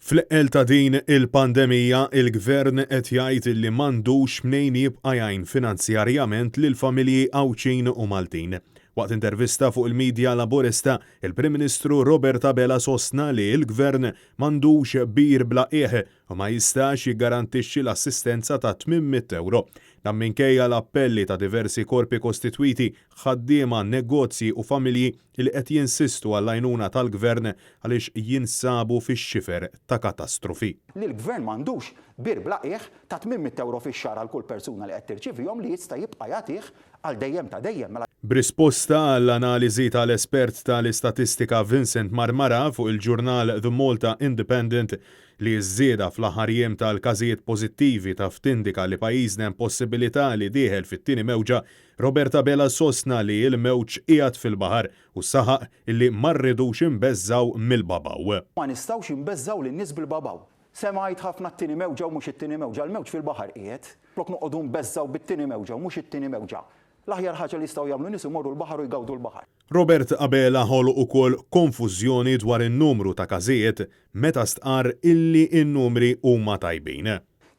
Fl-eqel ta' din il-pandemija, il-Gvern qed jgħid li m'għandux mnejn jibqa' jgħin finanzjarjament lil familji Awċin u Maltin. Waqt intervista fuq il-medja Laburista, il-Prim Ministru Robert Abela sostna li l-Gvern m'għandux bir bla qiegħ u ma jistax jiggarantixxi l-assistenza ta' 800 euro. Dan minkejja l-appelli ta' diversi korpi kostitwiti, ħaddiema, negozji u familji li qed jinsistu għall-għajnuna tal-Gvern għaliex jinsabu fix-xifer ta' katastrofi. Li l-Gvern m'għandux bir bla qiegħ ta' 800 euro fix-xahar għal kull persuna li qed tirċivihom li jista' jibqa' jagħtih għal dejjem ta' dejjem. B'risposta għall-analiżi tal-espert tal-istatistika Vincent Marmara fuq il-ġurnal The Malta Independent li ż-żieda fl-aħħar jiem tal-każijiet pożittivi taf tindika li pajjiżna hemm possibilità li dieħel fit-tieni mewġa, Robert Abela sostna li l-mewġ qiegħed fil-baħar u saħaq illi ma rridux imbeżżaw mill-babaw. Ma nistgħux imbeżżaw lin-nies bil-babaw. Semgħid ħafna t-tieni mewġa u mhux it-tieni mewġa, l-mewġ fil-baħar qiegħed, flok noqogħdu nbeżżaw bit-tieni mewġa u mhux it-tieni mewġa. L-aħjar ħaġa li jistgħu jagħmlu nies imorru l-baħar u jgawdu l-baħar. Robert Abela ħoloq ukoll konfużjoni dwar in-numru ta' każijiet meta stqar illi n-numri huma tajbin.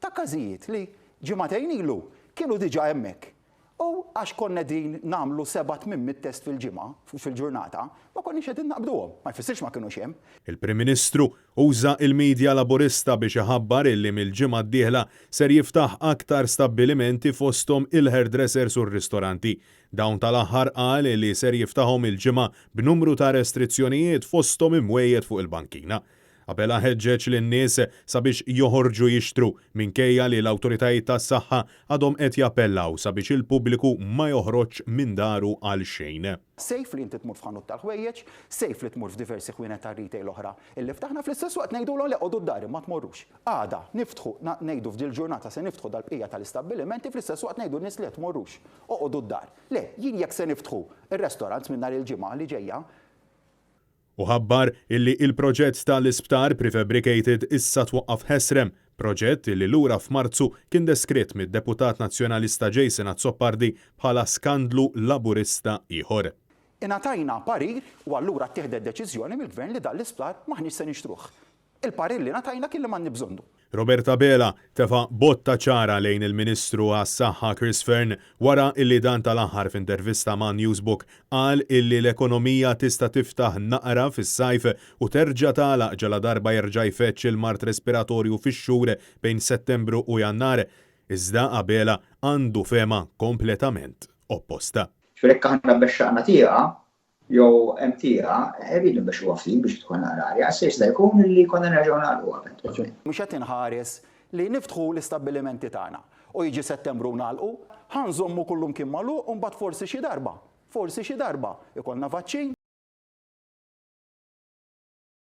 Ta' każijiet li ġimagħtejn ilu kienu diġà hemmhekk. U għax konna din nagħmlu 7-8 test fil-ġimgħa fil-ġurnata, ma konniex qegħdin naqbduhom, ma jfissirx ma kinux hemm. Il-Prim Ministru uża il-medja Laburista biex iħabbar illi mill-ġimgħa d-dieħla ser jiftaħ aktar stabbilimenti fosthom il-hairdressers u r-ristoranti. Dawn tal-aħħar qal li ser jiftaħhom il-ġimgħa b'numru ta' restrizzjonijiet fosthom imwejjed fuq il-bankina. Abela ħeġġeġ lin-nies sabiex joħorġu jixtru minkejja li l-awtoritajiet tas-saħħa għadhom qed jappellaw sabiex il-pubbliku ma joħroġ minn daru għal xejn. Sejf li inti tmur f'ħanut tal-ħwejjeġ, sejf li tmur f'diversi ħwienet tar-retail oħra. Illi ftaħna fl-istess waqt ngħidulhom li qogħdu d-dar ma tmorrux. Għada niftħu ngħidu f'dil ġurnata se niftħu dal-bqija tal-istabbilimenti fl-istess waqt ngħidu n-nies li qed tmorrux. Oqogħdu d-dar. Le, jien jekk se niftħu ir-restorants minn nhar il-ġimgħa li ġejja. U ħabbar illi il-proġett tal-isptar prefabricated issa twaqqaf ħesrem, proġett illi lura f'Marzu kien deskritt mid-Deputat Nazzjonalista Jason Azzopardi bħala skandlu laburista ieħor. Ingħatajna parir u allura ttieħdet deċiżjoni mill-Gvern li dan l-isptar maħniex se nixtruh. Il-parir li ngħatajna kien li m'għandni bżonnu. Robert Abela tefa' botta ċara lejn il-Ministru għas-Saħħa Chris Fearn wara illi dan tal-aħħar f'intervista ma' Newsbook qal illi l-ekonomija tista' tiftaħ naqra fis-sajf u terġa' tagħlaq ġala darba jerġa' jfeċċ il-mart respiratorju fix-xhur bejn Settembru u Jannar. Iżda Abela għandu fema kompletament opposta. X'rek aħna bexxaqna tiegħha jew hemm tiegħha rridu biex wafli biex tkun ararja, se jista' jkun li konna nerġgħu nagħlqu. Mhux qed inħares li niftħu l-istabbilimenti tagħna u jiġi Settembru nagħlqu, ħanżommu kullum kien magħluq u mbagħad forsi xi darba ikollna vaċċin